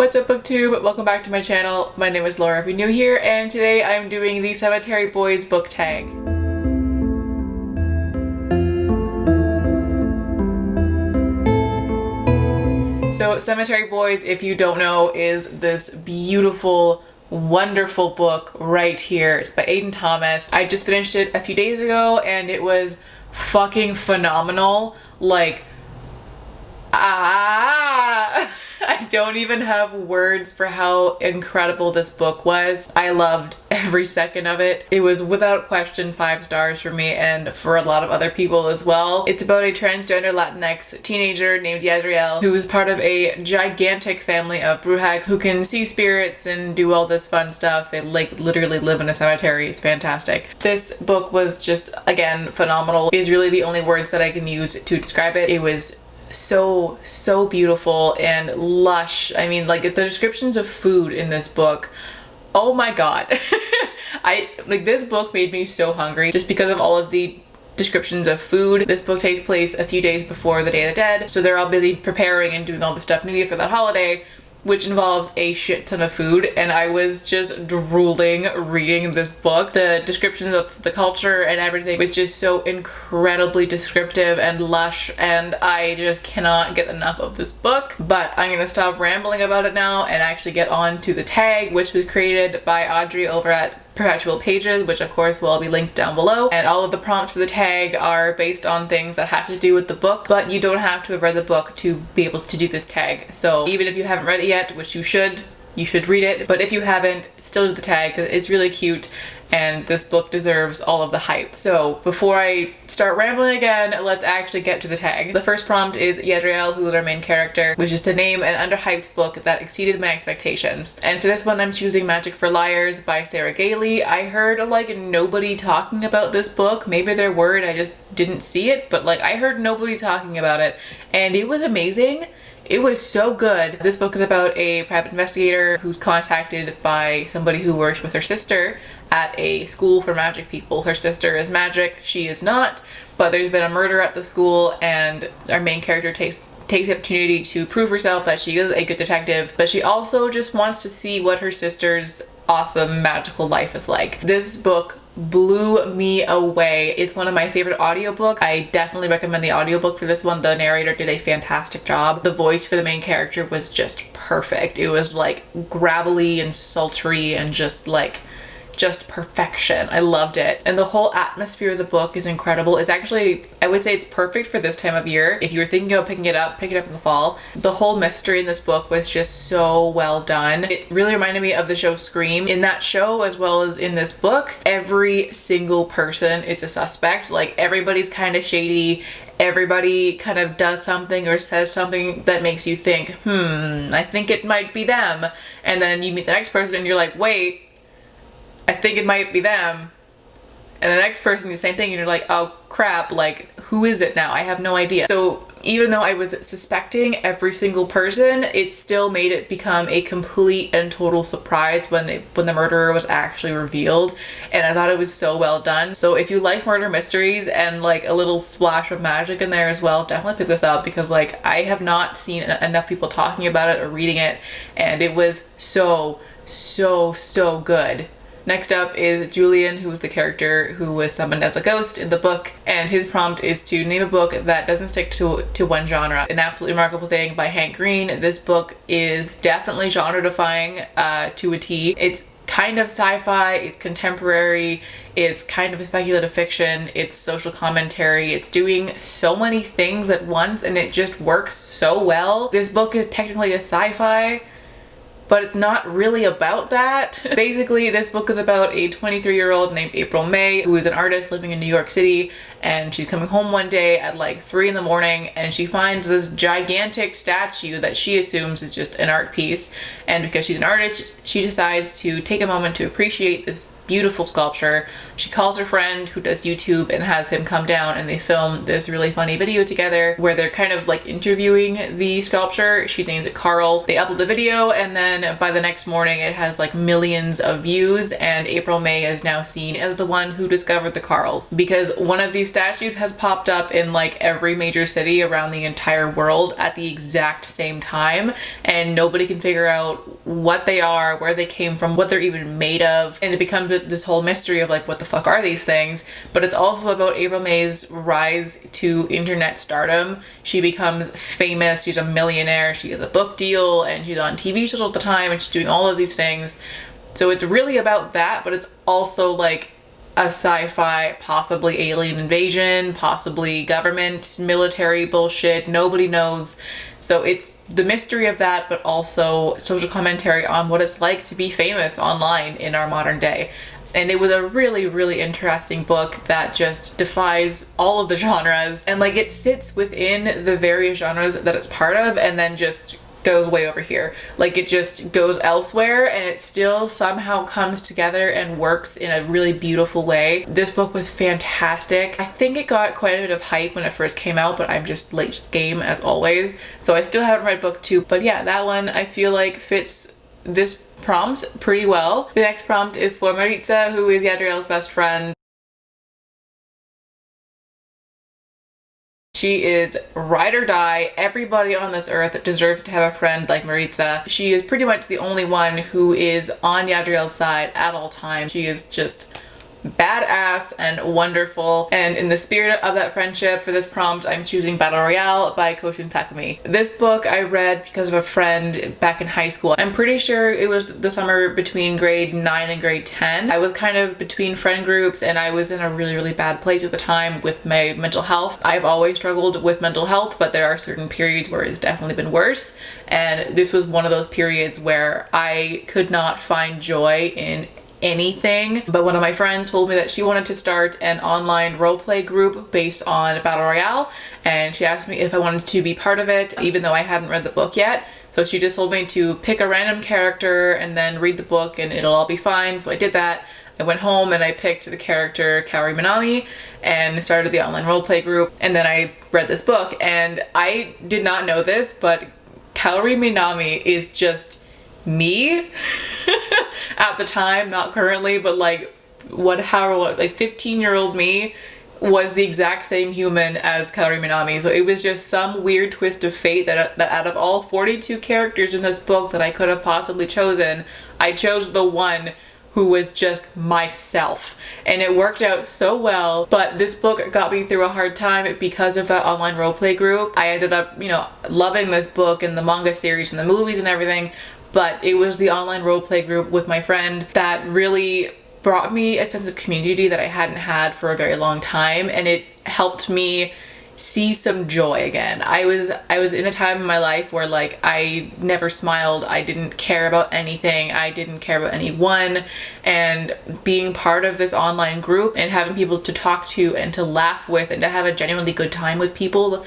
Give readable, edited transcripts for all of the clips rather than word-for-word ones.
What's up, booktube? Welcome back to my channel. My name is Laura if you're new here, and today I'm doing the Cemetery Boys book tag. So Cemetery Boys, if you don't know, is this beautiful, wonderful book right here. It's by Aiden Thomas. I just finished it a few days ago and it was fucking phenomenal. Like, I don't even have words for how incredible this book was. I loved every second of it. It was without question 5 stars for me and for a lot of other people as well. It's about a transgender Latinx teenager named Yazriel who is part of a gigantic family of Brujaks who can see spirits and do all this fun stuff. They like literally live in a cemetery. It's fantastic. This book was just, again, phenomenal. Is really the only words that I can use to describe it. It was so beautiful and lush. I mean, like, the descriptions of food in this book, oh my god. This book made me so hungry just because of all of the descriptions of food. This book takes place a few days before the Day of the Dead, so they're all busy preparing and doing all the stuff needed for that holiday, which involves a shit ton of food, and I was just drooling reading this book. The descriptions of the culture and everything was just so incredibly descriptive and lush, and I just cannot get enough of this book. But I'm gonna stop rambling about it now and actually get on to the tag, which was created by Audrey over at Perpetual Pages, which of course will be linked down below, and all of the prompts for the tag are based on things that have to do with the book, but you don't have to have read the book to be able to do this tag. So even if you haven't read it yet, which you should read it, but if you haven't, still do the tag because it's really cute and this book deserves all of the hype. So before I start rambling again, let's actually get to the tag. The first prompt is Yazriel, who is our main character, which is to name an underhyped book that exceeded my expectations. And for this one, I'm choosing Magic for Liars by Sarah Gailey. I heard like nobody talking about this book. Maybe there were and I just didn't see it, but like I heard nobody talking about it and it was amazing. It was so good. This book is about a private investigator who's contacted by somebody who works with her sister at a school for magic people. Her sister is magic, she is not, but there's been a murder at the school and our main character takes the opportunity to prove herself that she is a good detective, but she also just wants to see what her sister's awesome magical life is like. This book blew me away. It's one of my favorite audiobooks. I definitely recommend the audiobook for this one. The narrator did a fantastic job. The voice for the main character was just perfect. It was like gravelly and sultry and just perfection. I loved it. And the whole atmosphere of the book is incredible. It's actually, I would say it's perfect for this time of year. If you were thinking about picking it up in the fall. The whole mystery in this book was just so well done. It really reminded me of the show Scream. In that show, as well as in this book, every single person is a suspect. Like, everybody's kind of shady. Everybody kind of does something or says something that makes you think, I think it might be them. And then you meet the next person and you're like, wait, I think it might be them. And the next person, the same thing, and you're like, oh crap, like, who is it now? I have no idea. So even though I was suspecting every single person, it still made it become a complete and total surprise when the murderer was actually revealed. And I thought it was so well done. So if you like murder mysteries and like a little splash of magic in there as well, definitely pick this up because like I have not seen enough people talking about it or reading it, and it was so good. Next up is Julian, who is the character who was summoned as a ghost in the book, and his prompt is to name a book that doesn't stick to one genre. An Absolutely Remarkable Thing by Hank Green. This book is definitely genre defying to a T. It's kind of sci-fi, it's contemporary, it's kind of speculative fiction, it's social commentary, it's doing so many things at once and it just works so well. This book is technically a sci-fi, but it's not really about that. Basically, this book is about a 23-year-old named April May who is an artist living in New York City, and she's coming home one day at like 3 in the morning and she finds this gigantic statue that she assumes is just an art piece, and because she's an artist, she decides to take a moment to appreciate this beautiful sculpture. She calls her friend who does YouTube and has him come down, and they film this really funny video together where they're kind of like interviewing the sculpture. She names it Carl. They upload the video, and then by the next morning it has like millions of views, and April May is now seen as the one who discovered the Carls, because one of these statues has popped up in like every major city around the entire world at the exact same time, and nobody can figure out what they are, where they came from, what they're even made of, and it becomes this whole mystery of like, what the fuck are these things? But it's also about April May's rise to internet stardom. She becomes famous, she's a millionaire, she has a book deal, and she's on TV shows all the time, and she's doing all of these things. So it's really about that, but it's also like a sci-fi, possibly alien invasion, possibly government, military bullshit, nobody knows. So it's the mystery of that, but also social commentary on what it's like to be famous online in our modern day. And it was a really, really interesting book that just defies all of the genres, and like it sits within the various genres that it's part of, and then just goes way over here. Like it just goes elsewhere, and it still somehow comes together and works in a really beautiful way. This book was fantastic. I think it got quite a bit of hype when it first came out, but I'm just late to the game as always. So I still haven't read book 2. But yeah, that one I feel like fits this prompt pretty well. The next prompt is for Maritza, who is Yadriel's best friend. She is ride or die. Everybody on this earth deserves to have a friend like Maritza. She is pretty much the only one who is on Yadriel's side at all times. She is just badass and wonderful, and in the spirit of that friendship, for this prompt I'm choosing Battle Royale by Koushun Takami. This book I read because of a friend back in high school. I'm pretty sure it was the summer between grade 9 and grade 10. I was kind of between friend groups, and I was in a really, really bad place at the time with my mental health. I've always struggled with mental health, but there are certain periods where it's definitely been worse, and this was one of those periods where I could not find joy in anything. But one of my friends told me that she wanted to start an online roleplay group based on Battle Royale, and she asked me if I wanted to be part of it, even though I hadn't read the book yet. So she just told me to pick a random character and then read the book and it'll all be fine. So I did that. I went home and I picked the character Kaori Minami and started the online roleplay group, and then I read this book. And I did not know this, but Kaori Minami is just me at the time, not currently, but like like 15-year-old me was the exact same human as Kaori Minami. So it was just some weird twist of fate that out of all 42 characters in this book that I could have possibly chosen, I chose the one who was just myself, and it worked out so well. But this book got me through a hard time because of that online roleplay group. I ended up, loving this book and the manga series and the movies and everything, but it was the online roleplay group with my friend that really brought me a sense of community that I hadn't had for a very long time, and it helped me see some joy again. I was in a time in my life where like I never smiled, I didn't care about anything, I didn't care about anyone, and being part of this online group and having people to talk to and to laugh with and to have a genuinely good time with people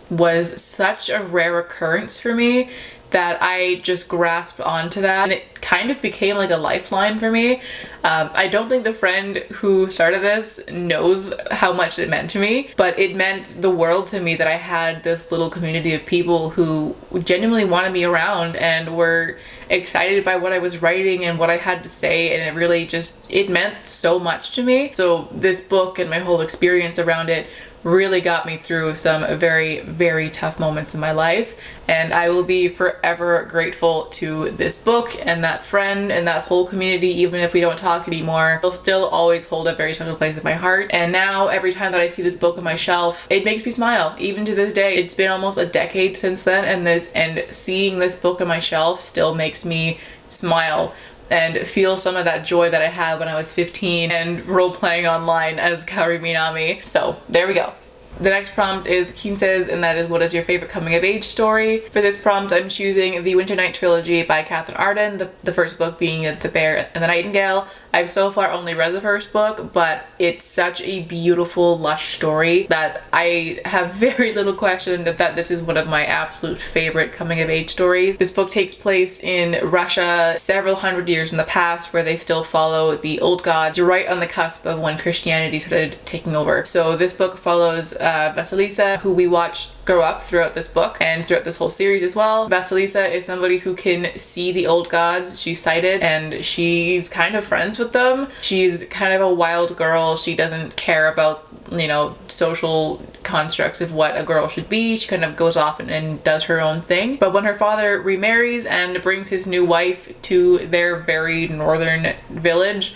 was such a rare occurrence for me that I just grasped onto that, and it kind of became like a lifeline for me. I don't think the friend who started this knows how much it meant to me, but it meant the world to me that I had this little community of people who genuinely wanted me around and were excited by what I was writing and what I had to say, and it meant so much to me. So this book and my whole experience around it really got me through some very, very tough moments in my life, and I will be forever grateful to this book and that friend and that whole community. Even if we don't talk anymore, it'll still always hold a very special place in my heart. And now every time that I see this book on my shelf, it makes me smile. Even to this day, it's been almost a decade since then, and seeing this book on my shelf still makes me smile and feel some of that joy that I had when I was 15 and role-playing online as Kaori Minami. So there we go. The next prompt is 15, and that is, what is your favorite coming of age story? For this prompt, I'm choosing the Winter Night trilogy by Katherine Arden, the first book being The Bear and the Nightingale. I've so far only read the first book, but it's such a beautiful, lush story that I have very little question that this is one of my absolute favorite coming of age stories. This book takes place in Russia several hundred years in the past, where they still follow the old gods, right on the cusp of when Christianity started taking over. So this book follows Vasilisa, who we watched grow up throughout this book and throughout this whole series as well. Vasilisa is somebody who can see the old gods. She's sighted and she's kind of friends with them. She's kind of a wild girl. She doesn't care about, you know, social constructs of what a girl should be. She kind of goes off and does her own thing. But when her father remarries and brings his new wife to their very northern village,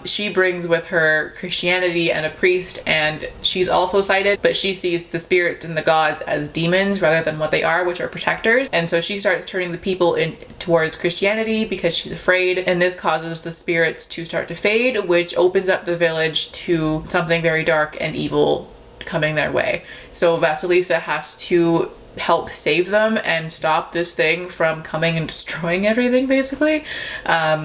she brings with her Christianity and a priest, and she's also sighted, but she sees the spirits and the gods as demons rather than what they are, which are protectors. And so she starts turning the people in towards Christianity because she's afraid, and this causes the spirits to start to fade, which opens up the village to something very dark and evil coming their way. So Vasilisa has to help save them and stop this thing from coming and destroying everything, basically,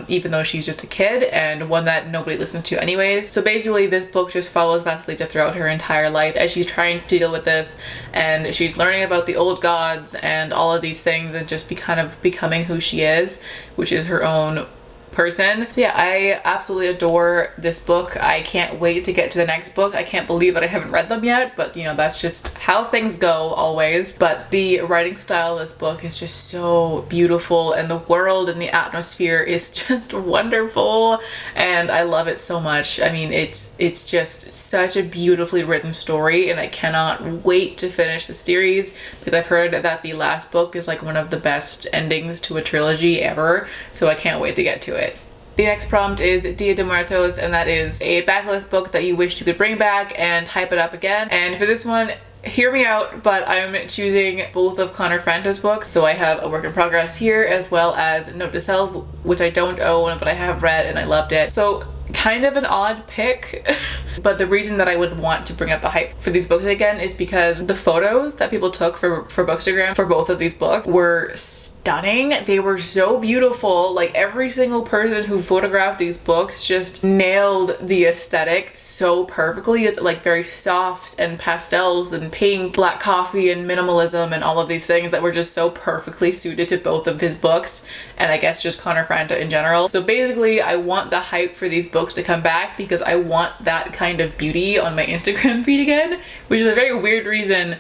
even though she's just a kid and one that nobody listens to anyways. So basically this book just follows Vasilisa throughout her entire life as she's trying to deal with this, and she's learning about the old gods and all of these things and just kind of becoming who she is, which is her own person. So yeah, I absolutely adore this book. I can't wait to get to the next book. I can't believe that I haven't read them yet, but you know, that's just how things go always. But the writing style of this book is just so beautiful, and the world and the atmosphere is just wonderful, and I love it so much. I mean, it's just such a beautifully written story, and I cannot wait to finish the series because I've heard that the last book is like one of the best endings to a trilogy ever, so I can't wait to get to it. The next prompt is Dia de Muertos, and that is a backlist book that you wish you could bring back and hype it up again. And for this one, hear me out, but I'm choosing both of Connor Franta's books. So I have A Work in Progress here, as well as Note to Self, which I don't own, but I have read and I loved it. So kind of an odd pick, but the reason that I would want to bring up the hype for these books again is because the photos that people took for Bookstagram for both of these books were stunning. They were so beautiful. Like, every single person who photographed these books just nailed the aesthetic so perfectly. It's like very soft and pastels and pink, black coffee and minimalism and all of these things that were just so perfectly suited to both of his books, and I guess just Connor Franta in general. So basically I want the hype for these books to come back because I want that kind of beauty on my Instagram feed again, which is a very weird reason,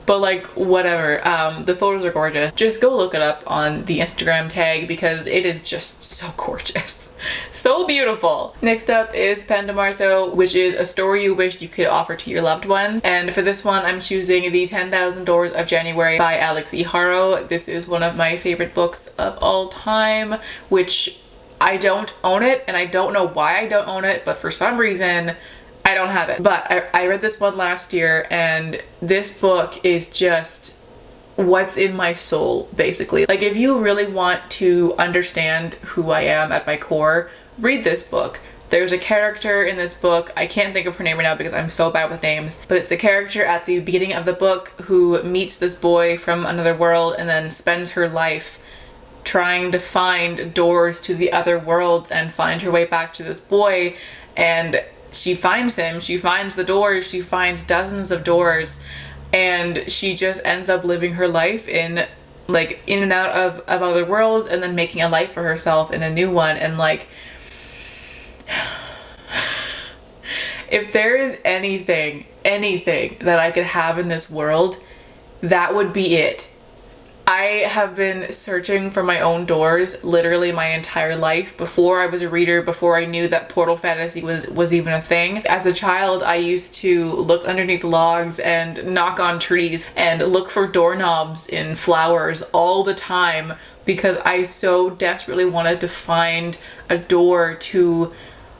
but like, whatever. The photos are gorgeous. Just go look it up on the Instagram tag because it is just so gorgeous. So beautiful. Next up is Pen de Marzo, which is a story you wish you could offer to your loved ones. And for this one, I'm choosing The 10,000 Doors of January by Alix E. Harrow. This is one of my favorite books of all time, which I don't own it, and I don't know why I don't own it, but for some reason I don't have it. But I read this one last year, and this book is just what's in my soul, basically. Like, if you really want to understand who I am at my core, read this book. There's a character in this book, I can't think of her name right now because I'm so bad with names, but it's the character at the beginning of the book who meets this boy from another world and then spends her life trying to find doors to the other worlds and find her way back to this boy. And she finds him, she finds the doors, she finds dozens of doors, and she just ends up living her life in and out of other worlds, and then making a life for herself in a new one. And like, if there is anything that I could have in this world, that would be it. I have been searching for my own doors literally my entire life. Before I was a reader, before I knew that portal fantasy was even a thing. As a child, I used to look underneath logs and knock on trees and look for doorknobs in flowers all the time because I so desperately wanted to find a door to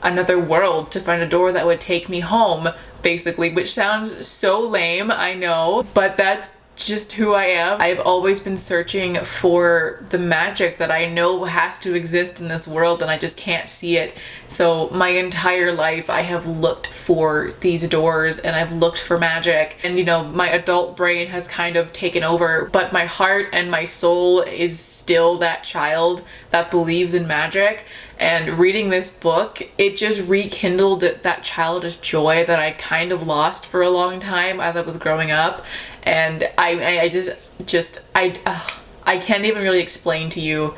another world, to find a door that would take me home, basically, which sounds so lame, I know, but that's just who I am. I've always been searching for the magic that I know has to exist in this world, and I just can't see it. So my entire life I have looked for these doors, and I've looked for magic, and you know, my adult brain has kind of taken over, but my heart and my soul is still that child that believes in magic. And reading this book, it just rekindled that childish joy that I kind of lost for a long time as I was growing up. And I can't even really explain to you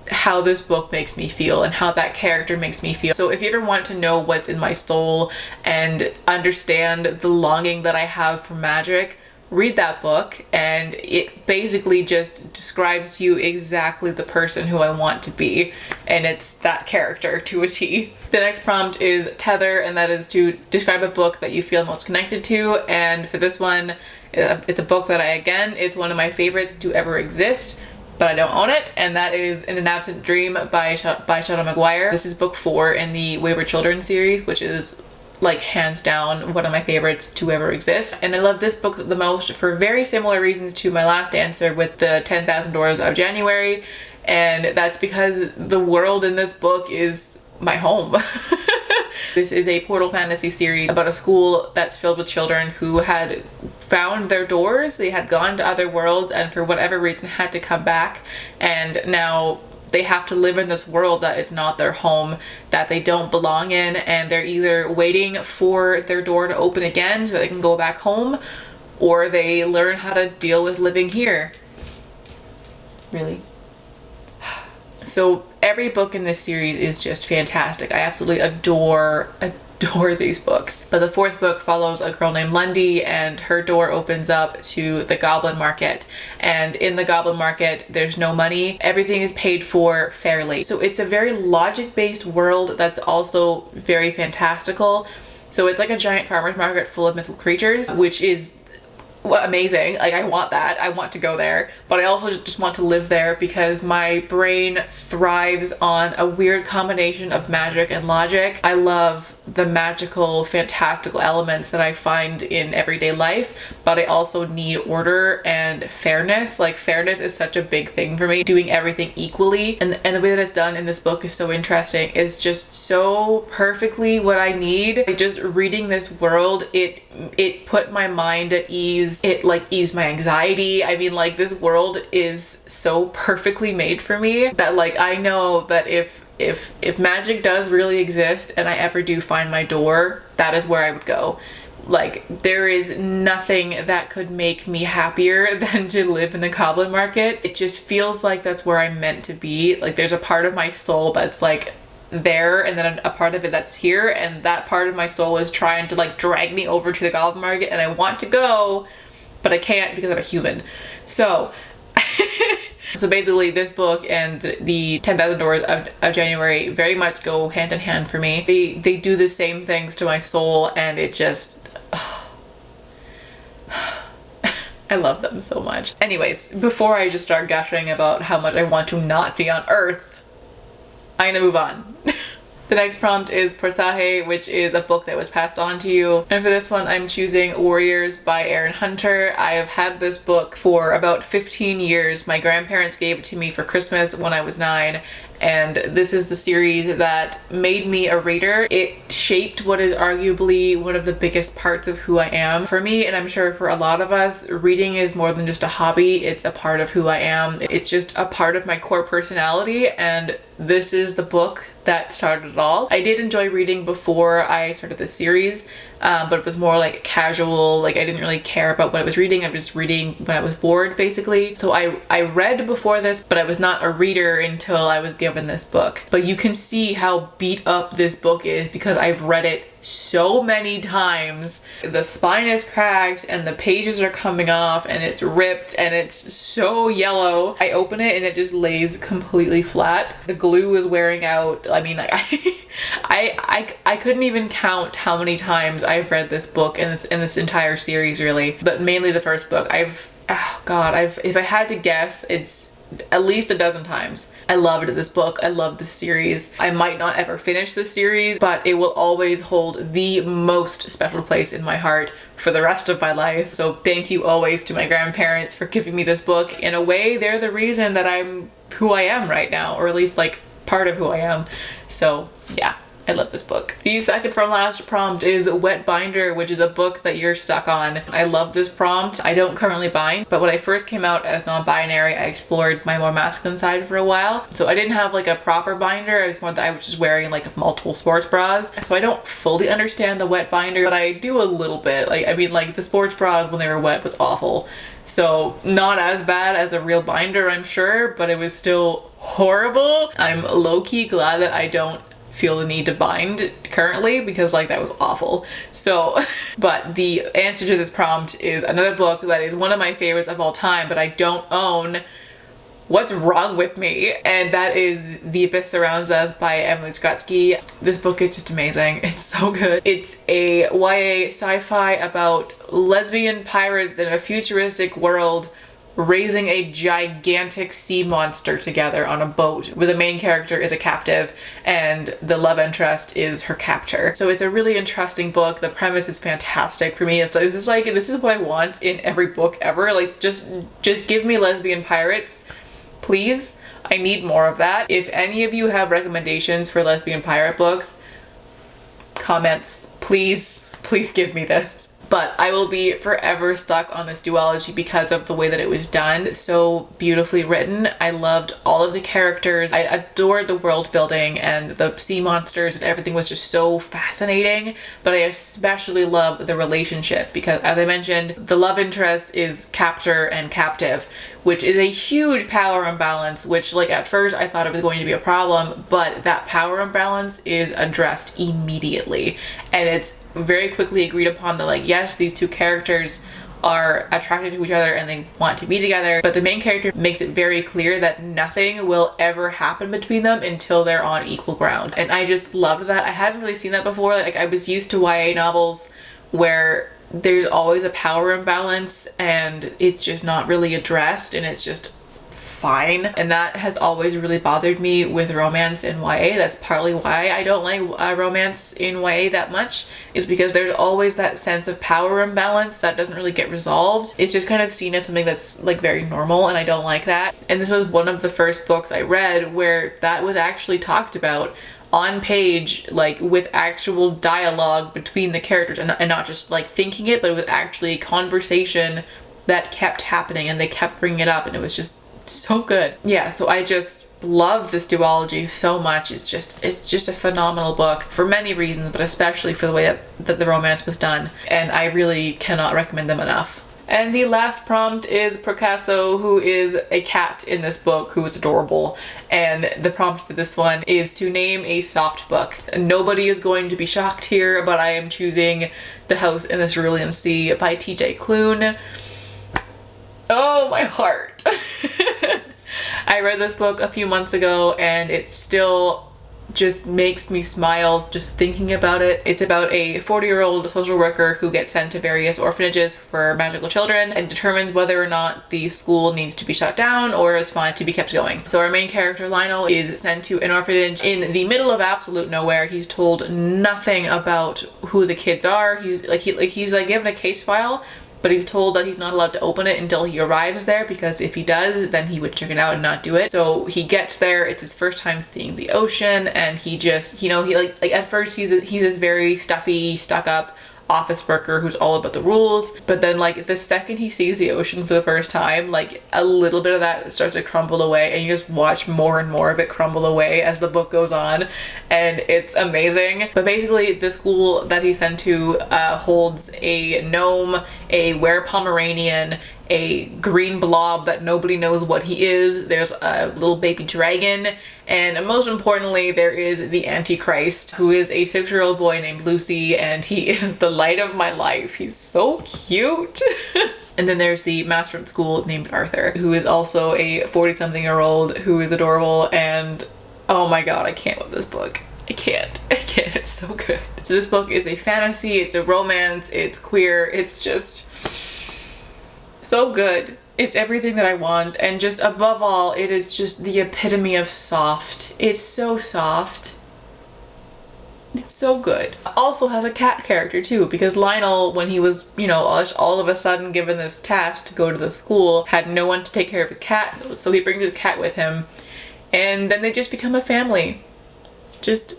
how this book makes me feel and how that character makes me feel. So if you ever want to know what's in my soul and understand the longing that I have for magic, read that book, and it basically just describes you exactly the person who I want to be, and it's that character to a T. The next prompt is tether, and that is to describe a book that you feel most connected to. And for this one, it's a book that it's one of my favorites to ever exist, but I don't own it, and that is In an Absent Dream by Seanan McGuire. This is book 4 in the Wayward Children series, which is like hands down one of my favorites to ever exist. And I love this book the most for very similar reasons to my last answer with the 10,000 Doors of January, and that's because the world in this book is my home. This is a portal fantasy series about a school that's filled with children who had found their doors. They had gone to other worlds and for whatever reason had to come back, and now they have to live in this world that is not their home, that they don't belong in, and they're either waiting for their door to open again so they can go back home, or they learn how to deal with living here. Really? So every book in this series is just fantastic. I absolutely adore these books. But the 4th book follows a girl named Lundy, and her door opens up to the Goblin Market. And in the Goblin Market, there's no money. Everything is paid for fairly. So it's a very logic-based world that's also very fantastical. So it's like a giant farmer's market full of mythical creatures, which is amazing. Like, I want that. I want to go there, but I also just want to live there because my brain thrives on a weird combination of magic and logic. I love the magical, fantastical elements that I find in everyday life, but I also need order and fairness. Like, fairness is such a big thing for me, doing everything equally, and the way that it's done in this book is so interesting. It's just so perfectly what I need. Like, just reading this world, it put my mind at ease. It like eased my anxiety. I mean, like, this world is so perfectly made for me that like I know that if magic does really exist and I ever do find my door, that is where I would go. Like, there is nothing that could make me happier than to live in the Goblin Market. It just feels like that's where I'm meant to be. Like, there's a part of my soul that's like there, and then a part of it that's here, and that part of my soul is trying to like drag me over to the Goblin Market, and I want to go, but I can't because I'm a human. So so basically this book and the 10,000 Doors of January very much go hand in hand for me. They do the same things to my soul, and it just I love them so much. Anyways, before I just start gushing about how much I want to not be on Earth, I'm gonna move on. The next prompt is Portaje, which is a book that was passed on to you. And for this one, I'm choosing Warriors by Erin Hunter. I have had this book for about 15 years. My grandparents gave it to me for Christmas when I was 9. And this is the series that made me a reader. It shaped what is arguably one of the biggest parts of who I am. For me, and I'm sure for a lot of us, reading is more than just a hobby. It's a part of who I am. It's just a part of my core personality, and this is the book that started it all. I did enjoy reading before I started this series, but it was more like casual. Like, I didn't really care about what I was reading. I was just reading when I was bored, basically. So I read before this, but I was not a reader until I was given this book. But you can see how beat up this book is because I've read it so many times. The spine is cracked and the pages are coming off and it's ripped and it's so yellow. I open it and it just lays completely flat. The glue is wearing out. I mean, I couldn't even count how many times I've read this book in this entire series, really, but mainly the first book. If I had to guess, it's at least a dozen times. I loved this book. I love this series. I might not ever finish this series, but it will always hold the most special place in my heart for the rest of my life. So thank you always to my grandparents for giving me this book. In a way, they're the reason that I'm who I am right now, or at least like part of who I am. So yeah. I love this book. The second from last prompt is Wet Binder, which is a book that you're stuck on. I love this prompt. I don't currently bind, but when I first came out as non-binary, I explored my more masculine side for a while. So I didn't have like a proper binder. I was just wearing like multiple sports bras. So I don't fully understand the wet binder, but I do a little bit. Like, I mean, like the sports bras when they were wet was awful. So not as bad as a real binder, I'm sure, but it was still horrible. I'm low-key glad that I don't feel the need to bind currently, because like that was awful. So but the answer to this prompt is another book that is one of my favorites of all time, but I don't own. What's wrong with me? And that is The Abyss Surrounds Us by Emily Skrutskie. This book is just amazing. It's so good. It's a YA sci-fi about lesbian pirates in a futuristic world raising a gigantic sea monster together on a boat, where the main character is a captive and the love interest is her captor. So it's a really interesting book. The premise is fantastic for me. This is what I want in every book ever. Like, just give me lesbian pirates, please. I need more of that. If any of you have recommendations for lesbian pirate books, comments, please give me this. But I will be forever stuck on this duology because of the way that it was done. So beautifully written. I loved all of the characters. I adored the world building, and the sea monsters and everything was just so fascinating. But I especially love the relationship because, as I mentioned, the love interest is captor and captive, which is a huge power imbalance, which like at first I thought it was going to be a problem, but that power imbalance is addressed immediately. And it's very quickly agreed upon that, like, yes, these two characters are attracted to each other and they want to be together, but the main character makes it very clear that nothing will ever happen between them until they're on equal ground. And I just loved that. I hadn't really seen that before. Like, I was used to YA novels where there's always a power imbalance and it's just not really addressed and it's just fine, and that has always really bothered me with romance in YA. That's partly why I don't like romance in YA that much, is because there's always that sense of power imbalance that doesn't really get resolved. It's just kind of seen as something that's like very normal, and I don't like that. And this was one of the first books I read where that was actually talked about on page, like with actual dialogue between the characters, and not just like thinking it, but it was actually conversation that kept happening and they kept bringing it up, and it was just so good. Yeah, so I just love this duology so much. It's just a phenomenal book for many reasons, but especially for the way that the romance was done, and I really cannot recommend them enough. And the last prompt is Picasso, who is a cat in this book who is adorable. And the prompt for this one is to name a soft book. Nobody is going to be shocked here, but I am choosing The House in the Cerulean Sea by TJ Klune. Oh, my heart. I read this book a few months ago and it still just makes me smile just thinking about it. It's about a 40-year-old social worker who gets sent to various orphanages for magical children and determines whether or not the school needs to be shut down or is fine to be kept going. So our main character, Lionel, is sent to an orphanage in the middle of absolute nowhere. He's told nothing about who the kids are. He's given a case file, but he's told that he's not allowed to open it until he arrives there, because if he does, then he would check it out and not do it. So he gets there, it's his first time seeing the ocean, and he just, he at first he's this very stuffy, stuck-up office worker who's all about the rules, but then like the second he sees the ocean for the first time, like a little bit of that starts to crumble away, and you just watch more and more of it crumble away as the book goes on, and it's amazing. But basically the school that he's sent to holds a gnome, a were-Pomeranian, a green blob that nobody knows what he is, there's a little baby dragon, and most importantly there is the Antichrist, who is a 6-year-old boy named Lucy, and he is the light of my life. He's so cute. And then there's the master at school named Arthur, who is also a 40-something-year-old who is adorable, and oh my god, I can't with this book. I can't, it's so good. So this book is a fantasy, it's a romance, it's queer, it's just so good. It's everything that I want, and just above all, it is just the epitome of soft. It's so soft. It's so good. Also has a cat character too, because Lionel, when he was, you know, all of a sudden given this task to go to the school, had no one to take care of his cat, so he brings his cat with him, and then they just become a family. Just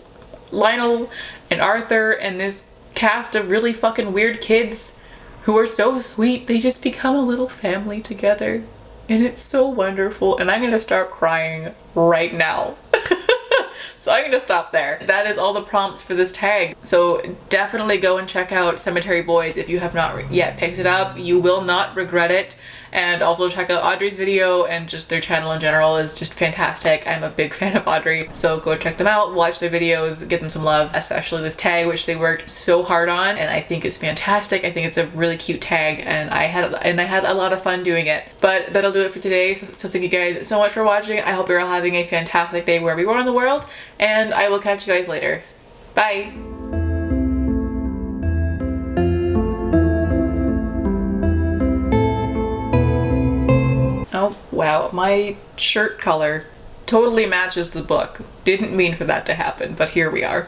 Lionel and Arthur and this cast of really fucking weird kids who are so sweet, they just become a little family together. And it's so wonderful, and I'm gonna start crying right now. So I'm gonna stop there. That is all the prompts for this tag. So definitely go and check out Cemetery Boys if you have not yet picked it up. You will not regret it. And also check out Audrey's video, and just their channel in general is just fantastic. I'm a big fan of Audrey. So go check them out, watch their videos, give them some love, especially this tag, which they worked so hard on, and I think is fantastic. I think it's a really cute tag, and I had a lot of fun doing it. But that'll do it for today. So thank you guys so much for watching. I hope you're all having a fantastic day wherever you are in the world, and I will catch you guys later. Bye! Oh, wow, my shirt color totally matches the book. Didn't mean for that to happen, but here we are.